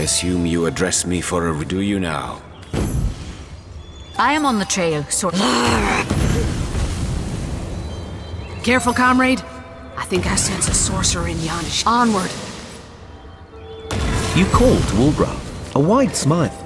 assume you address me for a... Do you now? I am on the trail, Careful, comrade. I think I sense a sorcerer in yonder. Onward. You call to Ulbra, a wide smile.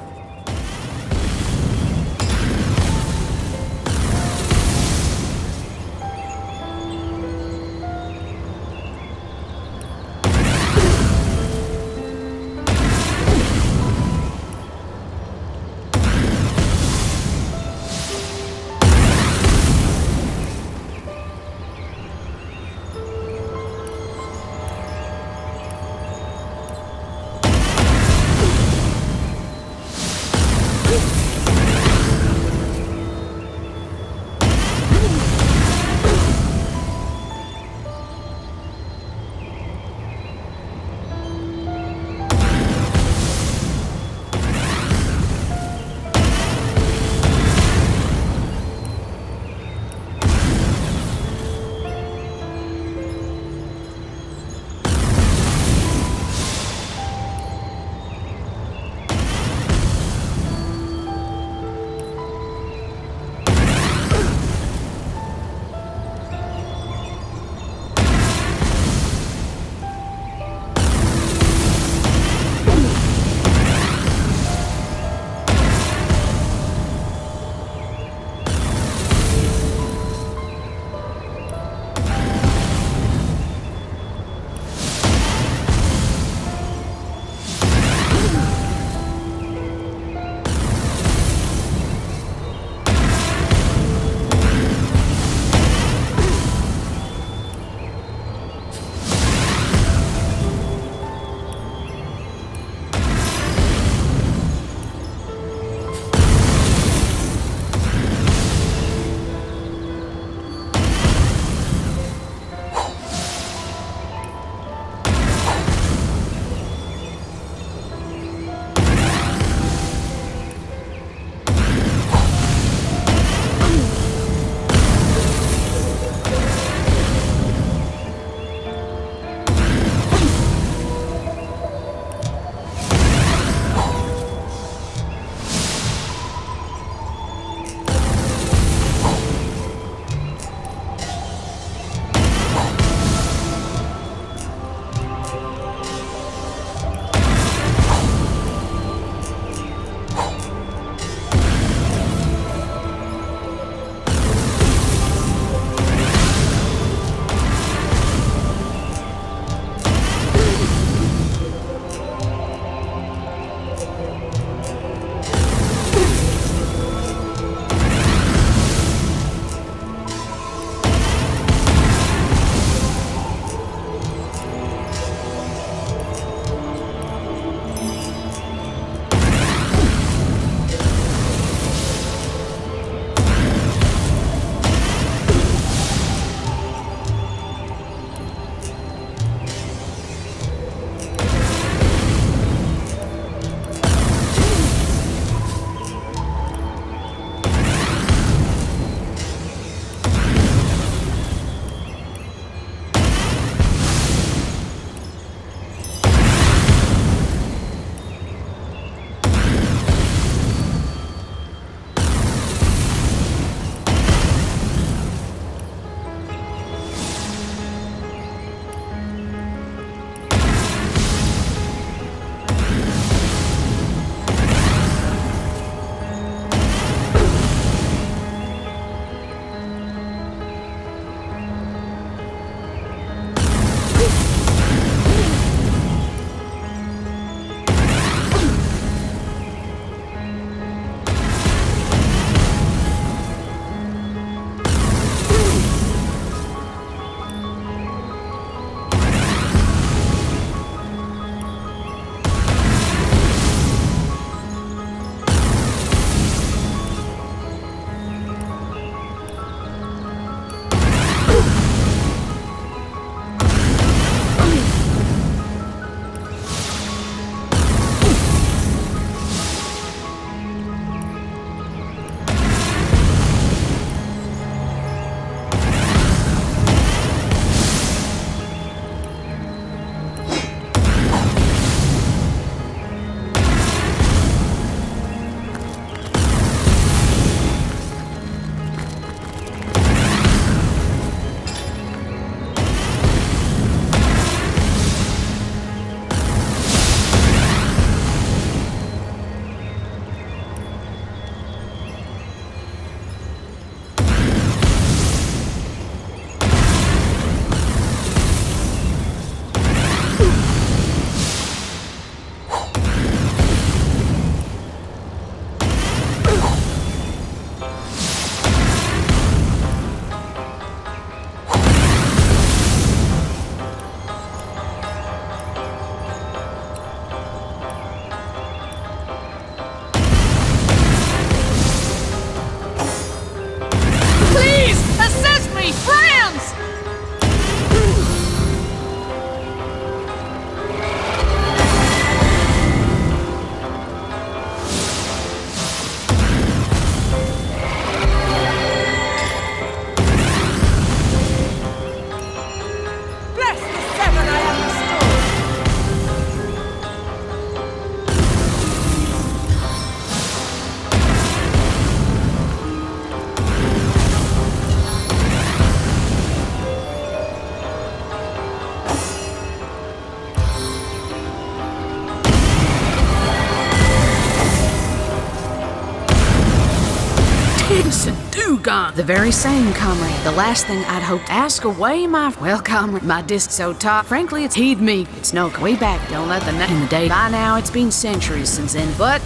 thanks to Dugon. The very same, comrade. The last thing I'd hope to ask away well, comrade, my disc so top. Frankly, it's heed me. It's no way back. Don't let the night in the day. By now, it's been centuries since then, but...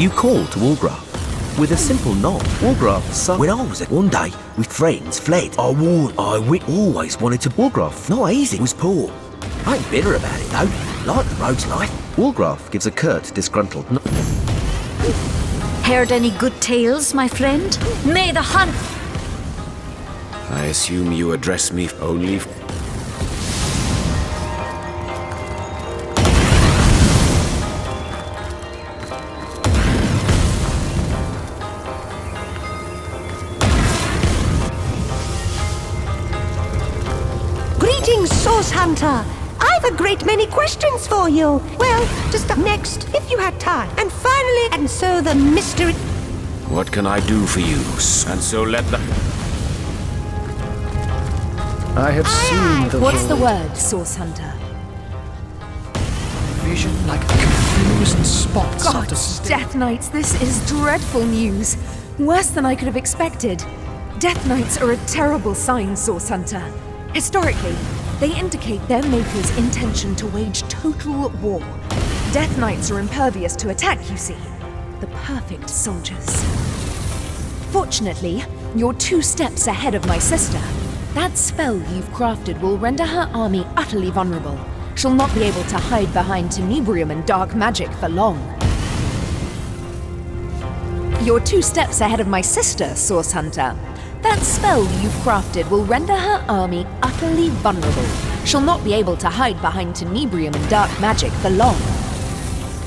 You call to Walgraf. With a simple nod, Walgraf son. When I was at one day with friends fled, I always wanted to. Walgraf, Not easy, was poor. I ain't bitter about it though, like the road's life. Walgraf gives a curt, disgruntled nod. Heard any good tales, my friend? May the hunt... I assume you address me only... Greetings, Source Hunter. I've a great many questions for you. Well, just up next, if you had time. And finally, and so the mystery... What can I do for you? And so let the... I have seen the What's the void. word, Source Hunter? Vision like confused spots God, after still. Death Knights, this is dreadful news. Worse than I could have expected. Death Knights are a terrible sign, Source Hunter. Historically, they indicate their maker's intention to wage total war. Death Knights are impervious to attack, you see. The perfect soldiers. Fortunately, you're 2 steps ahead of my sister. That spell you've crafted will render her army utterly vulnerable. She'll not be able to hide behind tenebrium and dark magic for long. You're 2 steps ahead of my sister, Source Hunter. That spell you've crafted will render her army utterly vulnerable. She'll not be able to hide behind tenebrium and dark magic for long.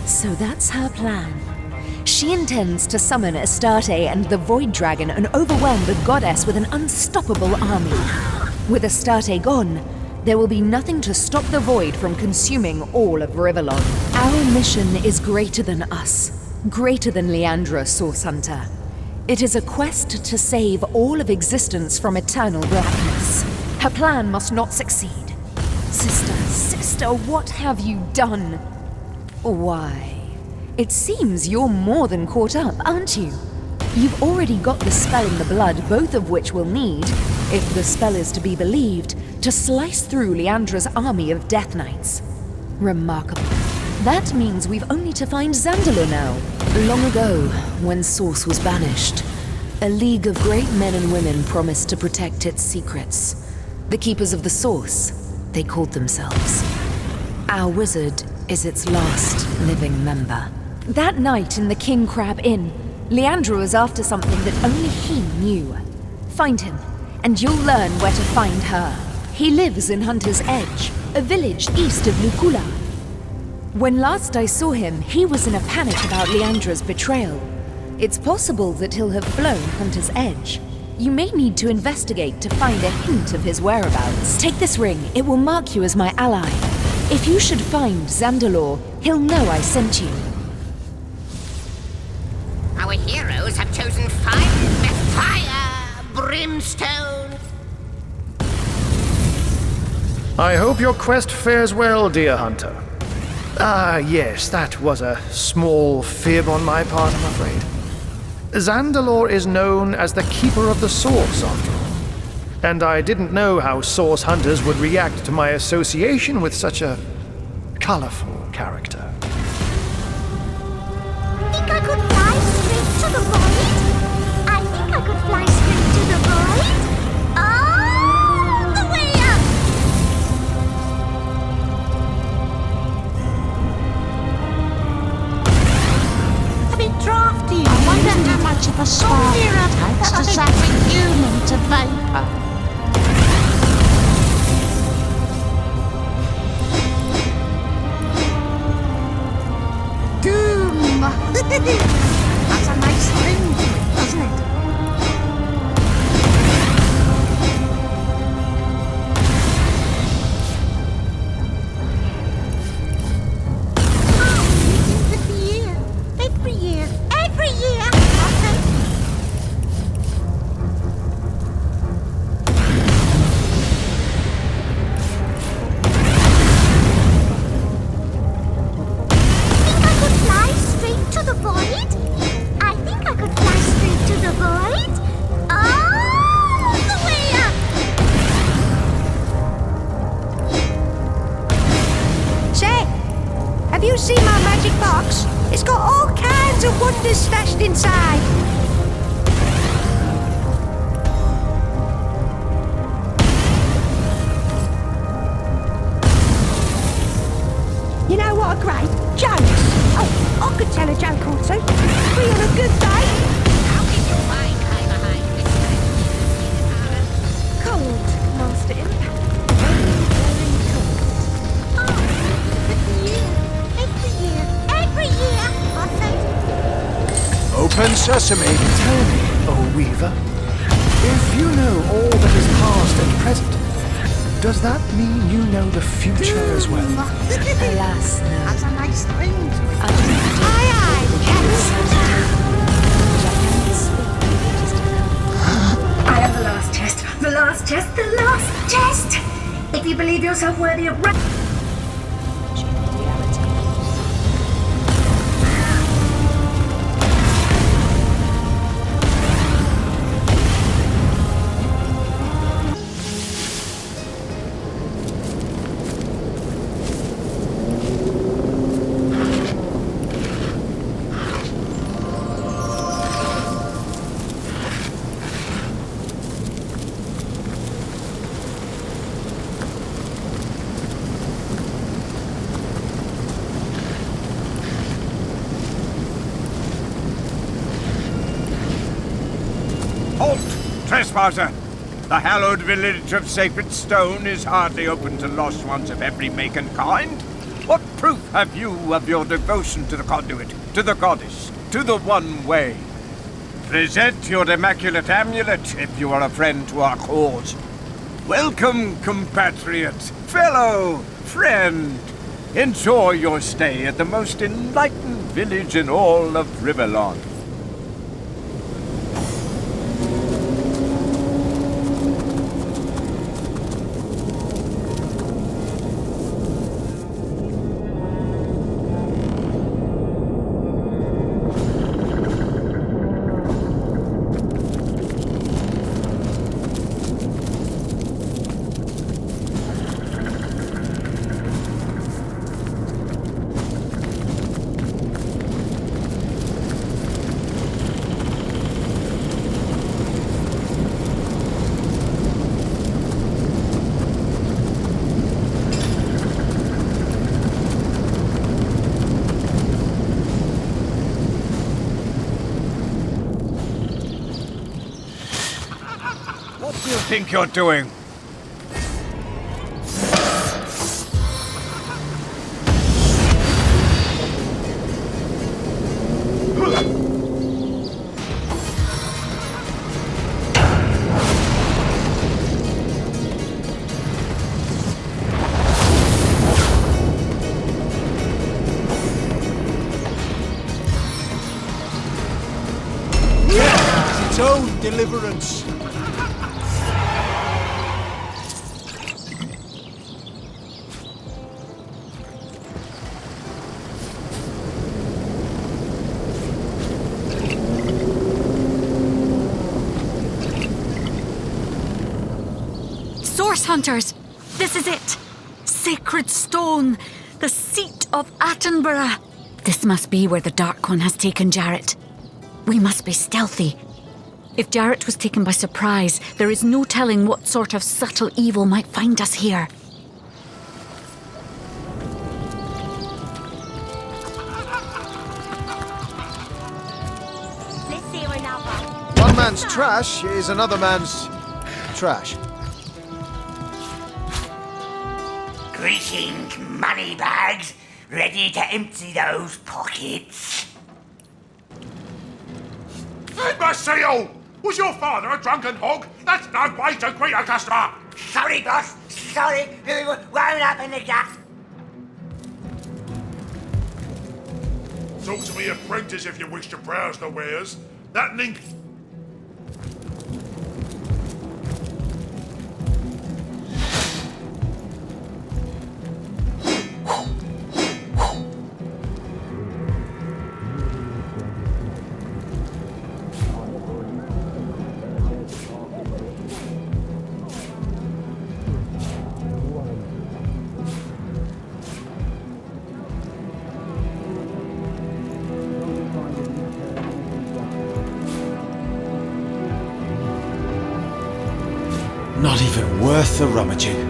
So that's her plan. She intends to summon Astarte and the Void Dragon and overwhelm the goddess with an unstoppable army. With Astarte gone, there will be nothing to stop the Void from consuming all of Rivellon. Our mission is greater than us, greater than Leandra, Source Hunter. It is a quest to save all of existence from eternal blackness. Her plan must not succeed. Sister, what have you done? Why? It seems you're more than caught up, aren't you? You've already got the spell in the blood, both of which we'll need, if the spell is to be believed, to slice through Leandra's army of Death Knights. Remarkable. That means we've only to find Zandalor now. Long ago, when Source was banished, a league of great men and women promised to protect its secrets. The Keepers of the Source, they called themselves. Our wizard is its last living member. That night in the King Crab Inn, Leandra was after something that only he knew. Find him, and you'll learn where to find her. He lives in Hunter's Edge, a village east of Lucula. When last I saw him, he was in a panic about Leandra's betrayal. It's possible that he'll have flown Hunter's Edge. You may need to investigate to find a hint of his whereabouts. Take this ring, it will mark you as my ally. If you should find Zandalor, he'll know I sent you. Our heroes have chosen fire, brimstone. I hope your quest fares well, dear hunter. Ah, yes, that was a small fib on my part, I'm afraid. Zandalor is known as the Keeper of the Source, after all. And I didn't know how Source hunters would react to my association with such a colorful character. Think I could fly straight to the void? I think I could fly straight to the void. All the way up! A bit drafty. I wonder how much of a spark takes to zap a human to vapor. Doom! That's a nice ring to it, doesn't it? Every year! Every year! loads of wonders stashed inside. You know what are great? Jokes. Oh, I could tell a joke or two. Free on a good day. How did you find high behind this Cold, Master Imp. Every year, I think. Open sesame. Tell me, O Weaver, if you know all that is past and present, does that mean you know the future as well? Alas, no. That's a nice thing to it. Aye, aye, I have the last test. The last test. The last test. If you believe yourself worthy of Halt, trespasser! The hallowed village of Sacred Stone is hardly open to lost ones of every make and kind. What proof have you of your devotion to the conduit, to the goddess, to the one way? Present your immaculate amulet if you are a friend to our cause. Welcome, compatriot, fellow, friend. Enjoy your stay at the most enlightened village in all of Riverlawn. What do you think you're doing? Its own deliverance. Source Hunters! This is it! Sacred Stone, the seat of Attenborough. This must be where the Dark One has taken Jarrett. We must be stealthy. If Jarrett was taken by surprise, there is no telling what sort of subtle evil might find us here. Let's see another. One man's trash is another man's trash. Greetings, moneybags. Ready to empty those pockets? Imbecile! Was your father a drunken hog? That's no way to greet a customer! Sorry, boss. Sorry. Won't happen again. Talk to me, apprentice, if you wish to browse the wares. That link. Not even worth the rummaging.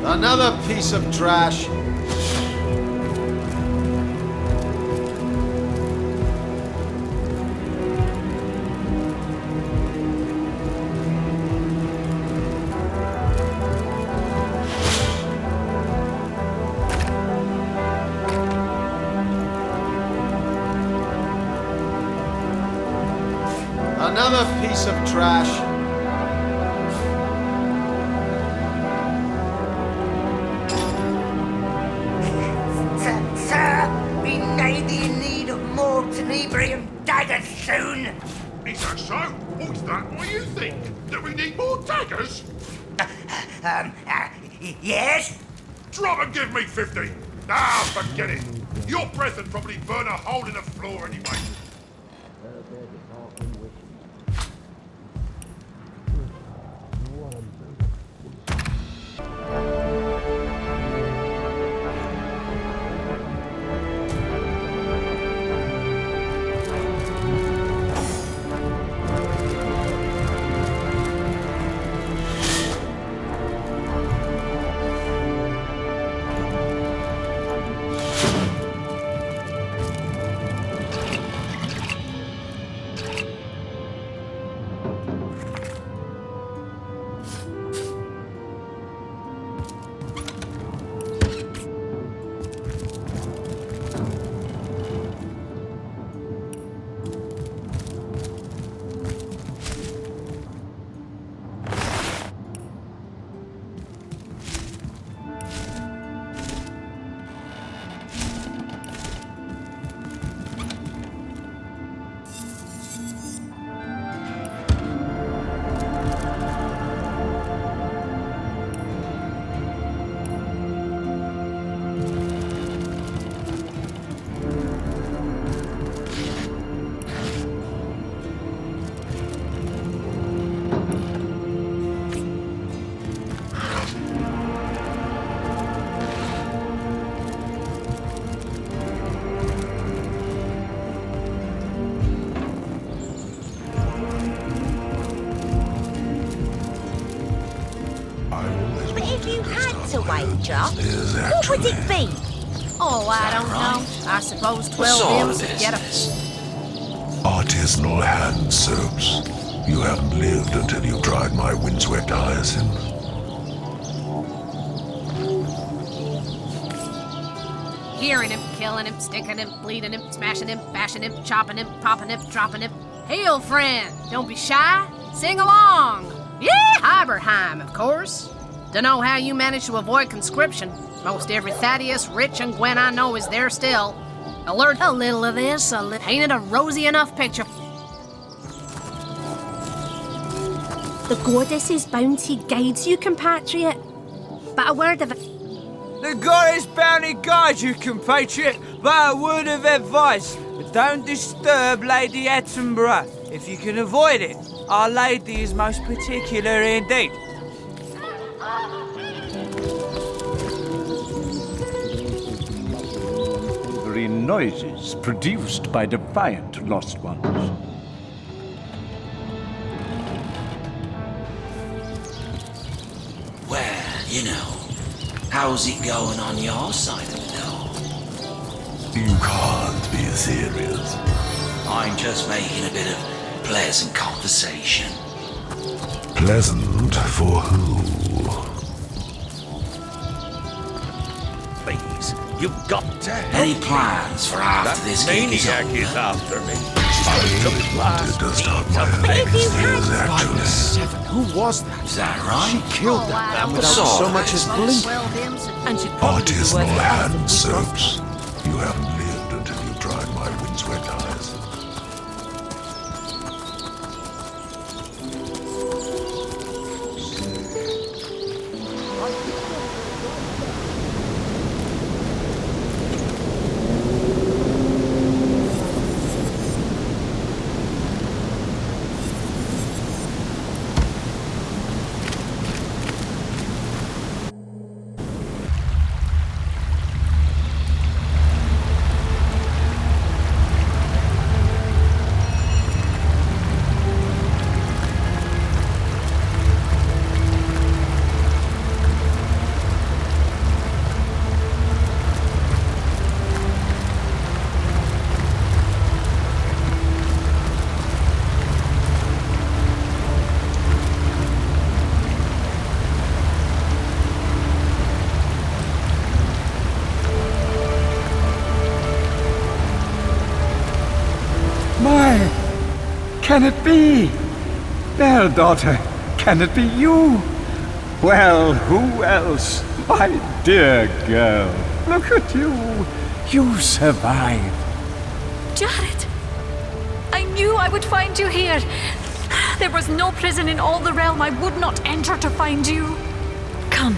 Another piece of trash. Another piece of trash. Sir, we may be in need of more tenebrium daggers soon. Is that so? What's that what you think? That we need more daggers? Yes? Drop and give me 50. Ah, forget it. Your breath would probably burn a hole in the floor anyway. Wager, what would it be? Oh, I don't know. I suppose 12 M's would get us. Artisanal hand soaps. You haven't lived until you've tried my windswept hyacinth. Hearing him, killing him, sticking him, bleeding him, smashing him, bashing him, chopping him, popping him, dropping him. Hail, friend! Don't be shy. Sing along. Yeah, Hyberheim, of course. Dunno how you manage to avoid conscription. Most every Thaddeus, Rich, and Gwen I know is there still. Alert a little of this, ain't it a rosy enough picture? The goddess's bounty guides you, compatriot. But a word of it. The goddess bounty guides you, compatriot, but a word of advice. Don't disturb Lady Attenborough. If you can avoid it, Our Lady is most particular indeed. Noises produced by defiant lost ones. Well, you know, how's it going on your side of the door? You can't be serious. I'm just making a bit of pleasant conversation. Pleasant for who? Please, you've got to help. Any plans for after this gig is over? Is after me. I wanted to start my affairs, actually. Who was that? Is that right? She killed that man without so much as blink. Artisanal hand soaps. You haven't lived until you've tried my windswept eyes. Can it be? Their daughter, can it be you? Well, who else? My dear girl, look at you. You survived. Jared, I knew I would find you here. There was no prison in all the realm I would not enter to find you. Come,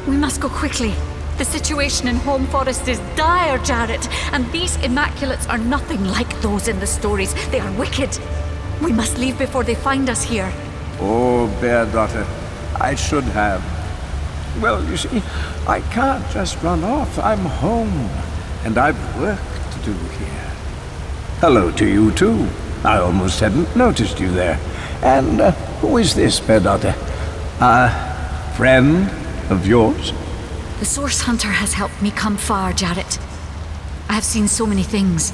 we must go quickly. The situation in Home Forest is dire, Jared, and these Immaculates are nothing like those in the stories. They are wicked. We must leave before they find us here. Oh, Bear Daughter, I should have. Well, you see, I can't just run off. I'm home, and I've work to do here. Hello to you, too. I almost hadn't noticed you there. And who is this, Bear Daughter? A friend of yours? The Source Hunter has helped me come far, Jared. I have seen so many things.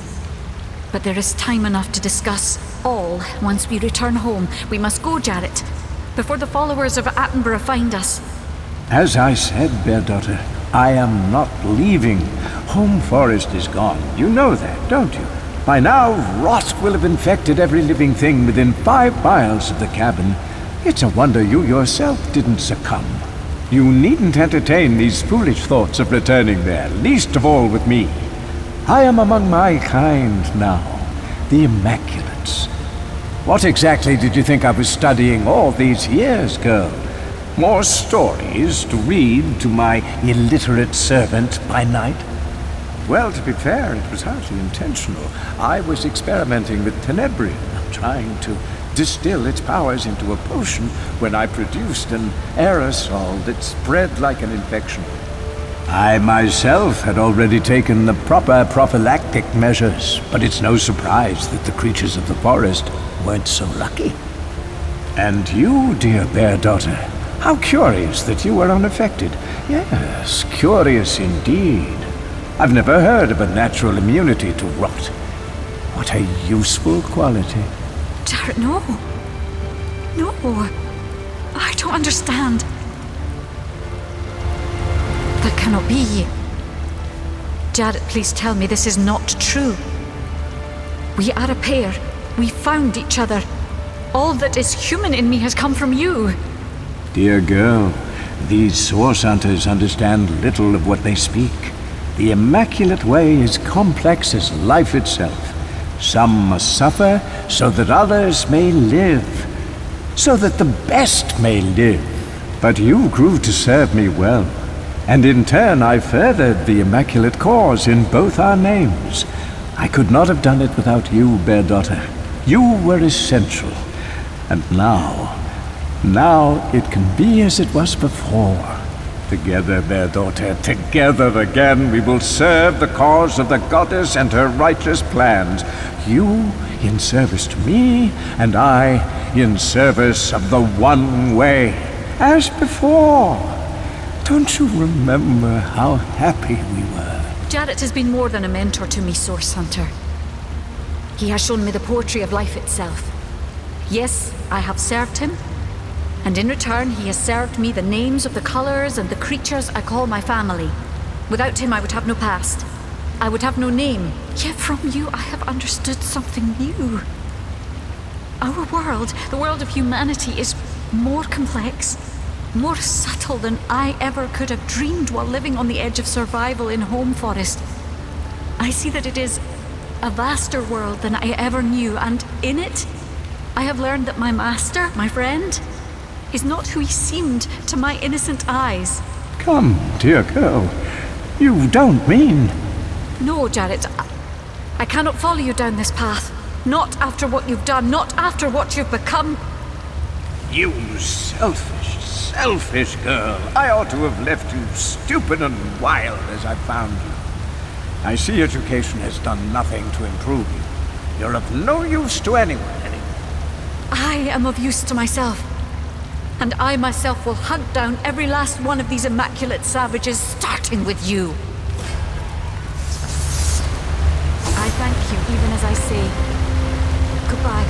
But there is time enough to discuss all once we return home. We must go, Jared, before the followers of Attenborough find us. As I said, Bear Daughter, I am not leaving. Home Forest is gone. You know that, don't you? By now, rot will have infected every living thing within 5 miles of the cabin. It's a wonder you yourself didn't succumb. You needn't entertain these foolish thoughts of returning there, least of all with me. I am among my kind now, the Immaculates. What exactly did you think I was studying all these years, girl? More stories to read to my illiterate servant by night? Well, to be fair, it was hardly intentional. I was experimenting with Tenebrium, trying to distill its powers into a potion when I produced an aerosol that spread like an infection. I myself had already taken the proper prophylactic measures, but it's no surprise that the creatures of the forest weren't so lucky. And you, dear Bear Daughter, how curious that you were unaffected. Yes, curious indeed. I've never heard of a natural immunity to rot. What a useful quality. Jared, no. No. I don't understand. That cannot be. Jared, please tell me this is not true. We are a pair. We found each other. All that is human in me has come from you. Dear girl, these Source Hunters understand little of what they speak. The Immaculate Way is complex as life itself. Some must suffer so that others may live, so that the best may live. But you grew to serve me well, and in turn I furthered the Immaculate cause in both our names. I could not have done it without you, Bear Daughter. You were essential. And now it can be as it was before. Together, Bear Daughter, together again, we will serve the cause of the goddess and her righteous plans. You in service to me, and I in service of the One Way. As before. Don't you remember how happy we were? Jared has been more than a mentor to me, Source Hunter. He has shown me the poetry of life itself. Yes, I have served him, and in return he has served me the names of the colors and the creatures I call my family. Without him I would have no past. I would have no name. Yet from you I have understood something new. Our world, the world of humanity, is more complex, more subtle than I ever could have dreamed while living on the edge of survival in Home Forest. I see that it is a vaster world than I ever knew, and in it, I have learned that my master, my friend, is not who he seemed to my innocent eyes. Come, dear girl, you don't mean... No, Jared, I cannot follow you down this path. Not after what you've done, not after what you've become. You selfish girl. I ought to have left you stupid and wild as I found you. I see education has done nothing to improve you. You're of no use to anyone anymore. I am of use to myself. And I myself will hunt down every last one of these immaculate savages, starting with you. I thank you, even as I say goodbye.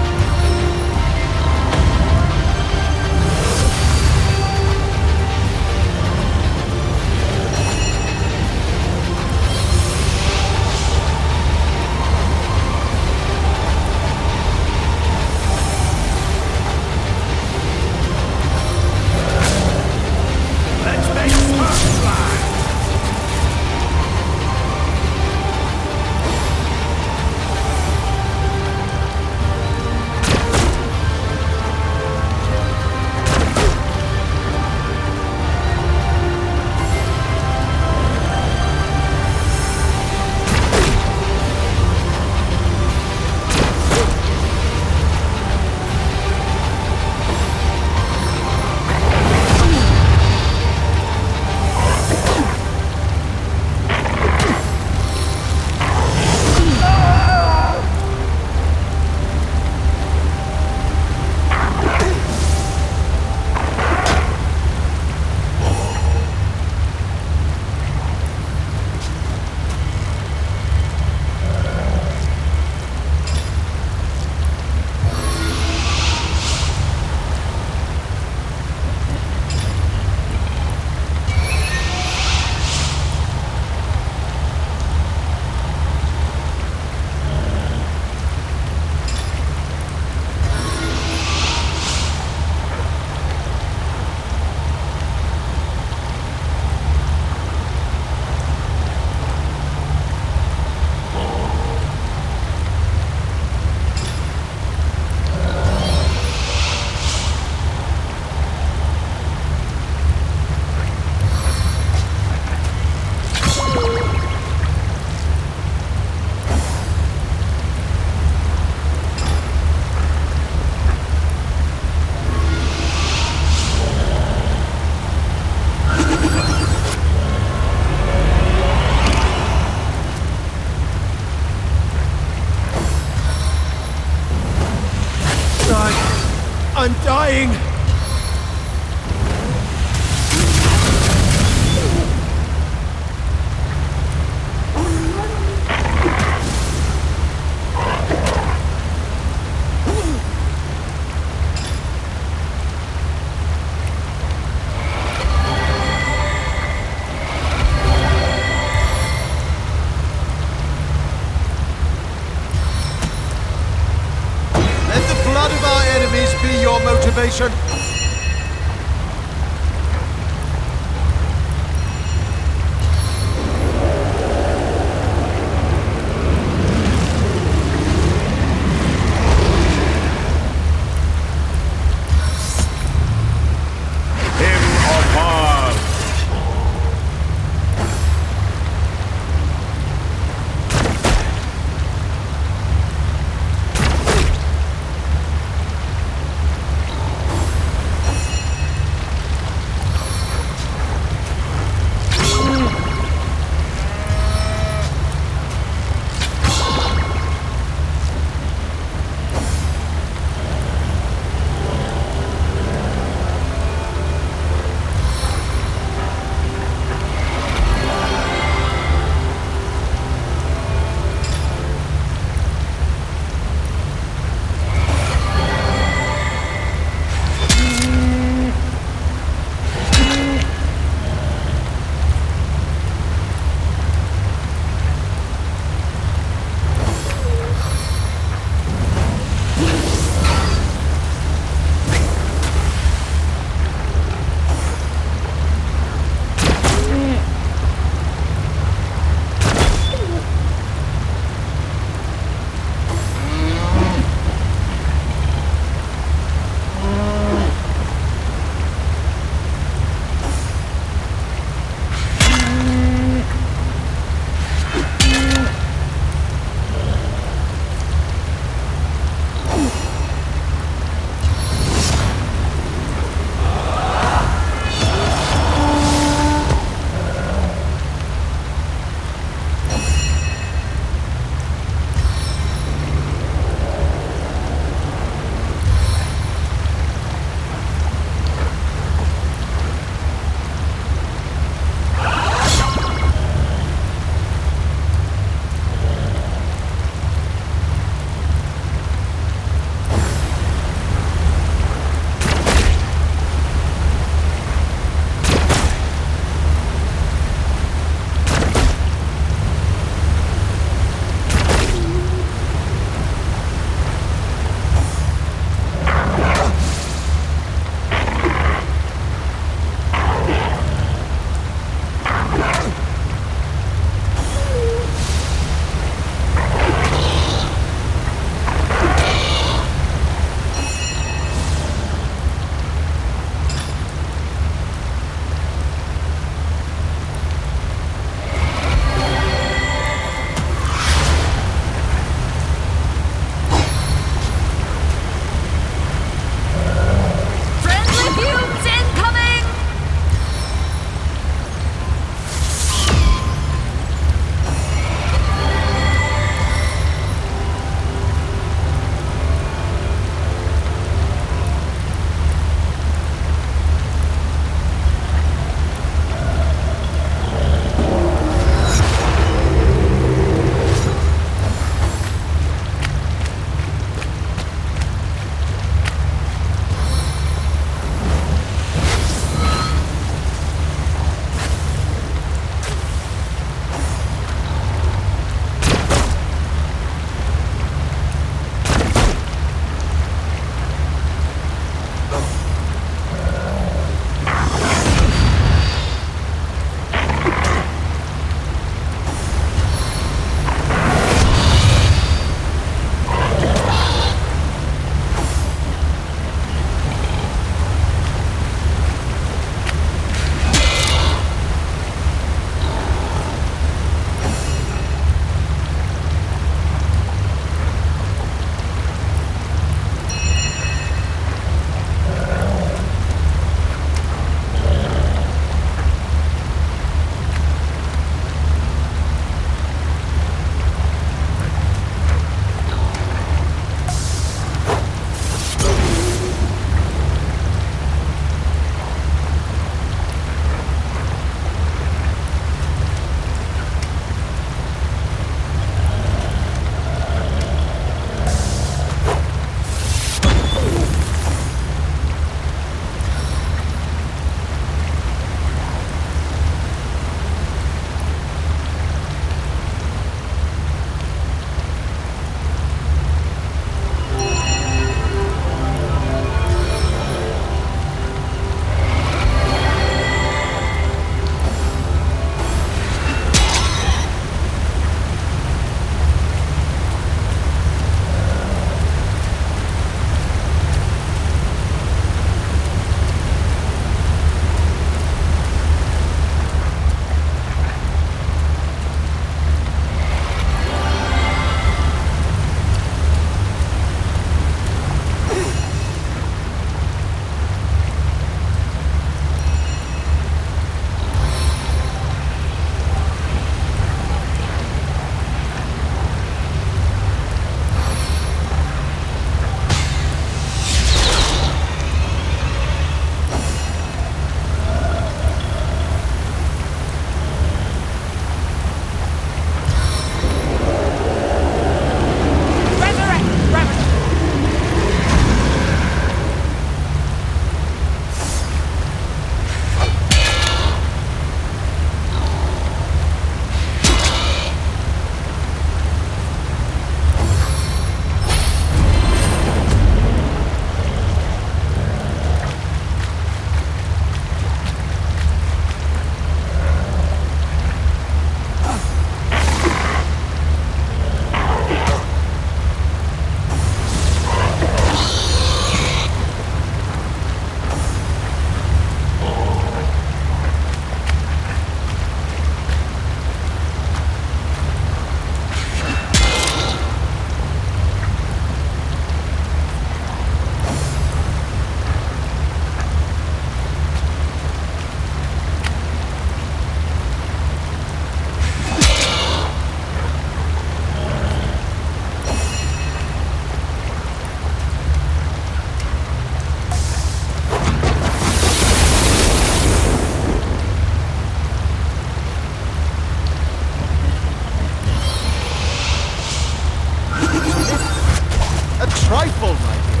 trifle, my dear.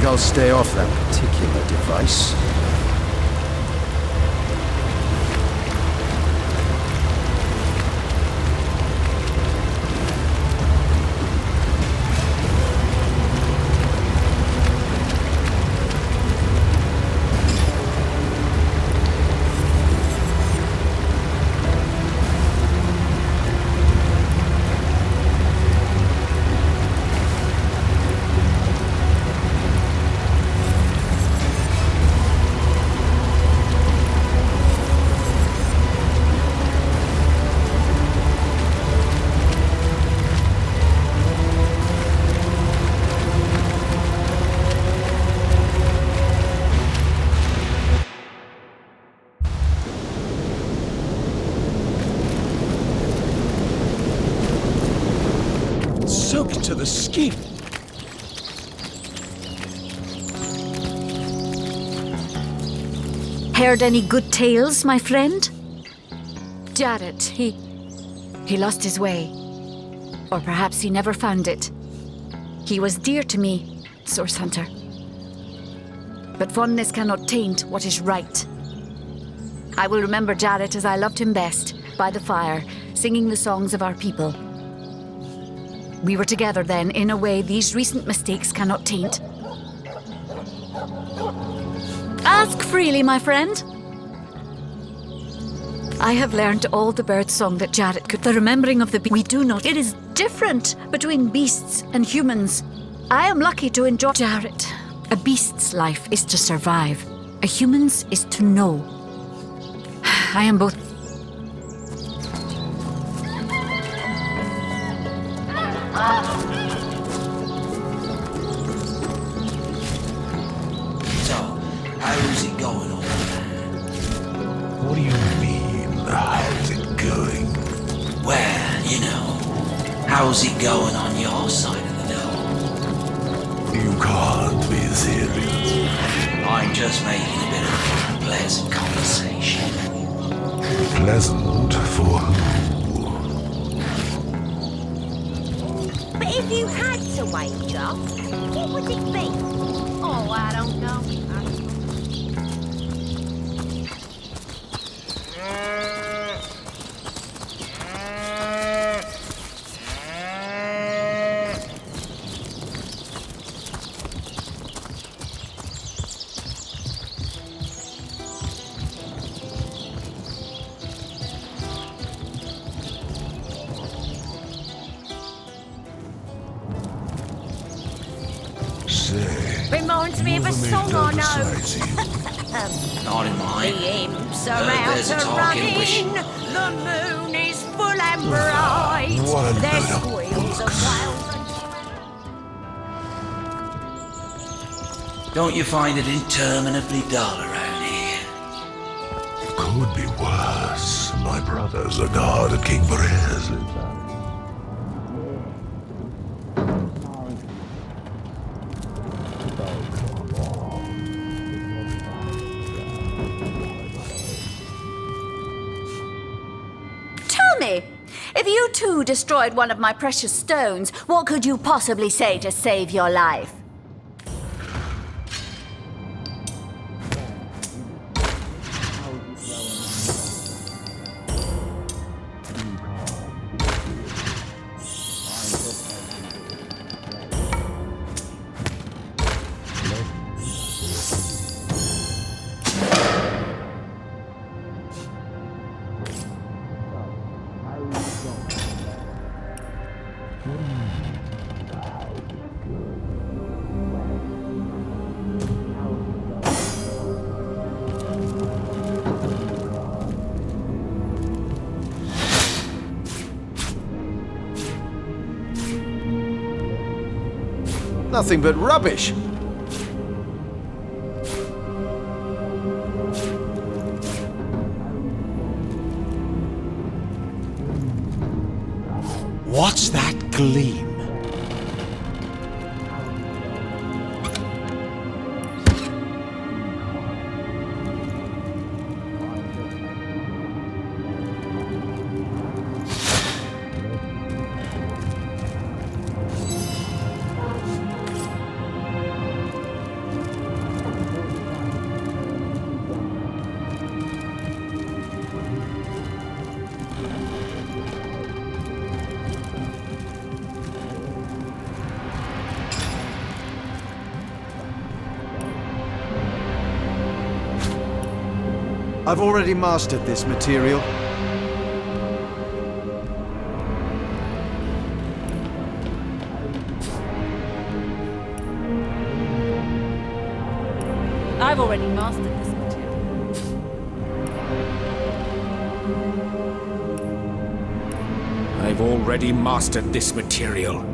I'll stay off that particular device. him! Heard any good tales, my friend? Jared, he lost his way. Or perhaps he never found it. He was dear to me, Source Hunter. But fondness cannot taint what is right. I will remember Jared as I loved him best, by the fire, singing the songs of our people. We were together then, in a way these recent mistakes cannot taint. Ask freely, my friend. I have learned all the bird song that Jared could. The remembering of the we do not. It is different between beasts and humans. I am lucky to enjoy Jared. A beast's life is to survive. A human's is to know. I am both. So, how's it going on? What do you mean, how's it going? Well, you know, how's it going on your side of the door? You can't be serious. I'm just making a bit of pleasant conversation. Pleasant for who? But if you had to wager, what would it be? Oh, I don't know. Reminds me of a song I know. Not in mine. The imps are out There's a a talking wish. running. The moon is full and bright. What a There's load of squeals of whales and Don't you find it interminably dull around here? Could be worse. My brother's a guard at King Perez. Tell me, if you too destroyed one of my precious stones, what could you possibly say to save your life? Nothing but rubbish. What's that gleam? I've already mastered this material. I've already mastered this material. I've already mastered this material.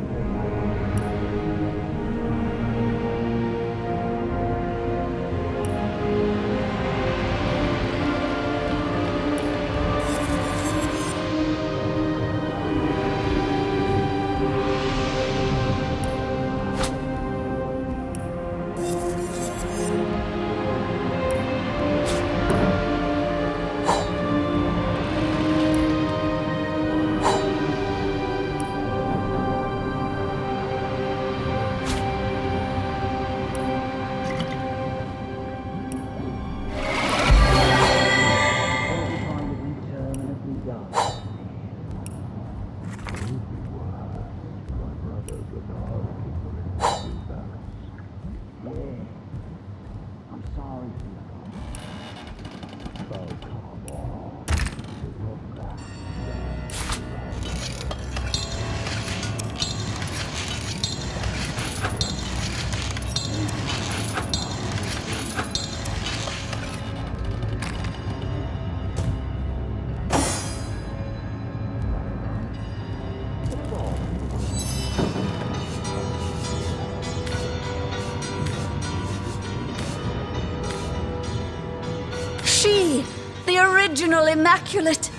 original Immaculate.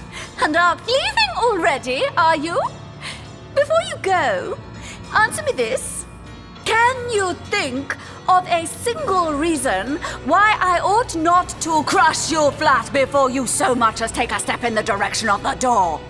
And are leaving already, are you? Before you go, answer me this. Can you think of a single reason why I ought not to crush you flat before you so much as take a step in the direction of the door?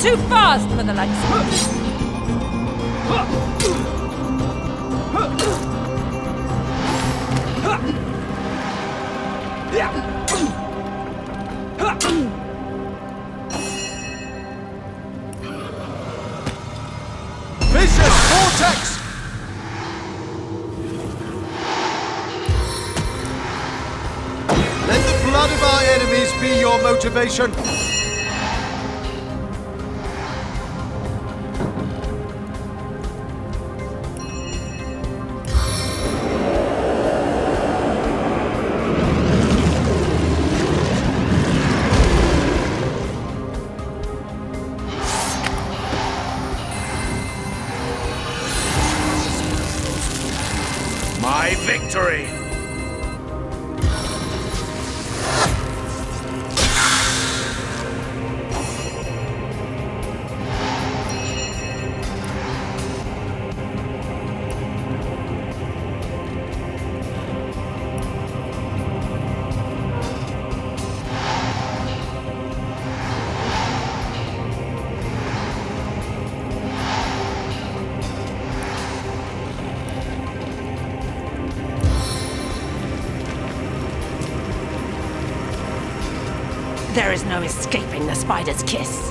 Too fast for the likes of Vicious vortex! Let the blood of our enemies be your motivation. My victory! There is no escaping the spider's kiss.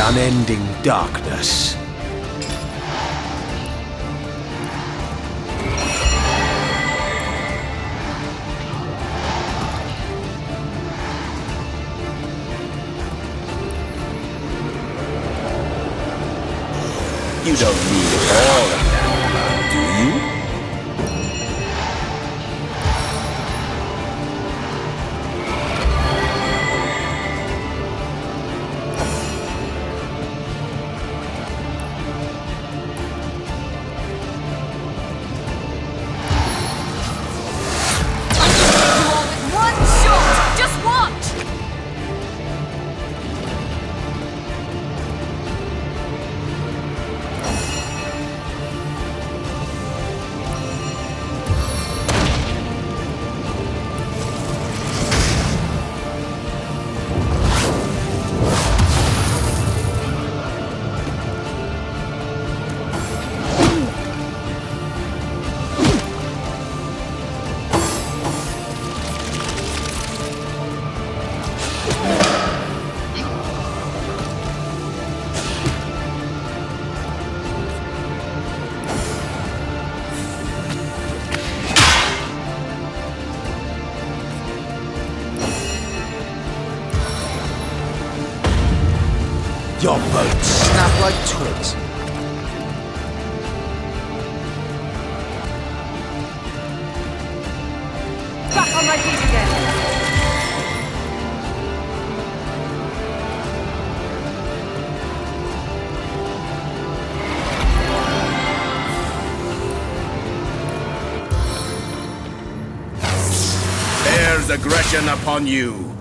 unending darkness. You don't need all of that, do you? Your boats snap like twigs. Back on my feet again. There's aggression upon you.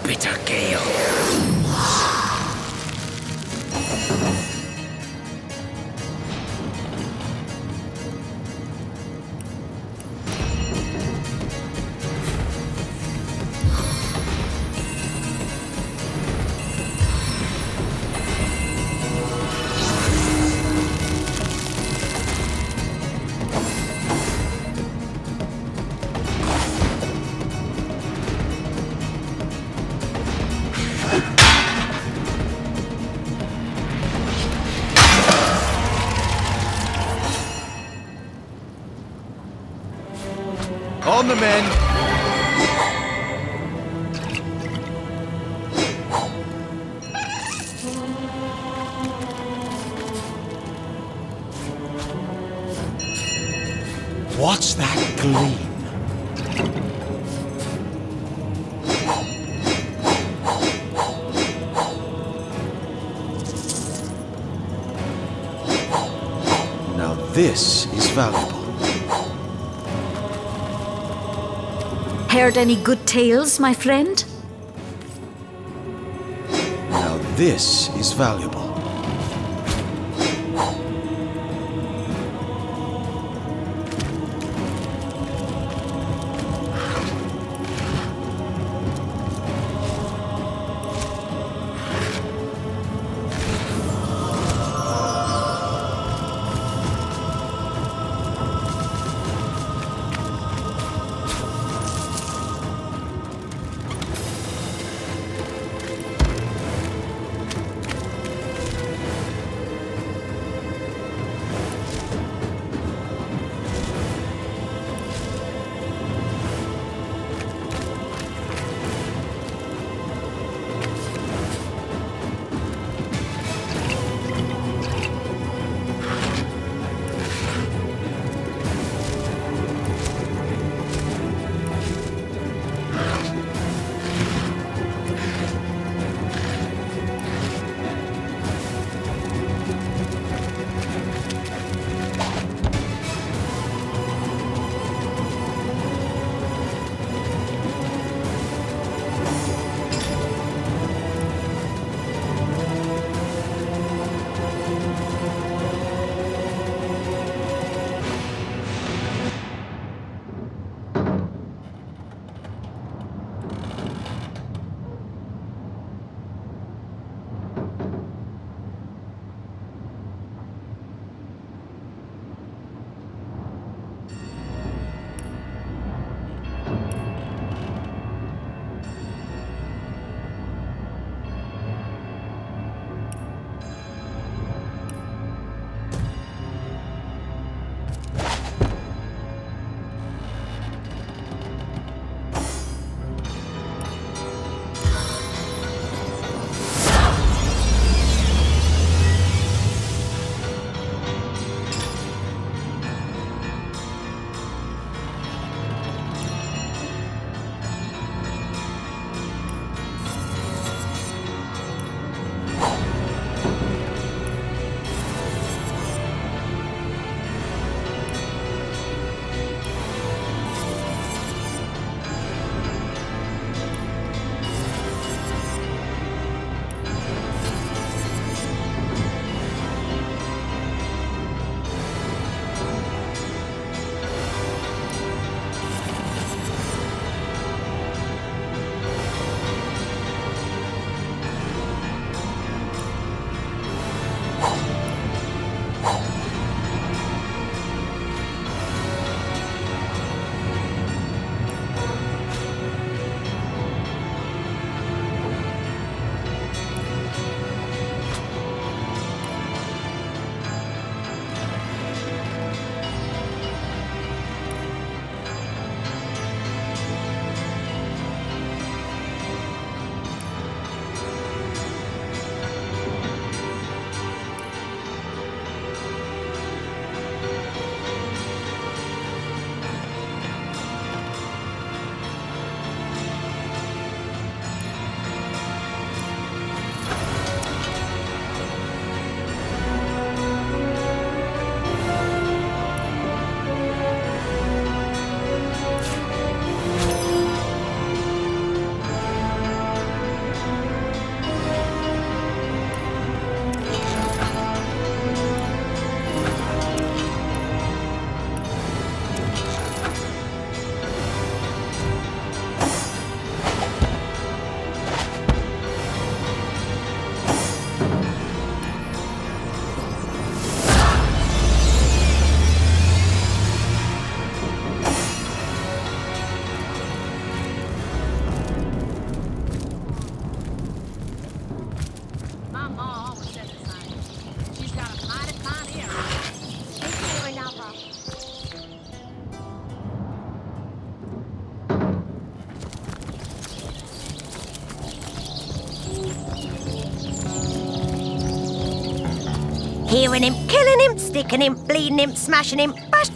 Bitter gale. On the men! What's that gleam? Now this is valuable. Heard any good tales, my friend? Now this is valuable. Hearing him, killing him, sticking him, bleeding him, smashing him, bash,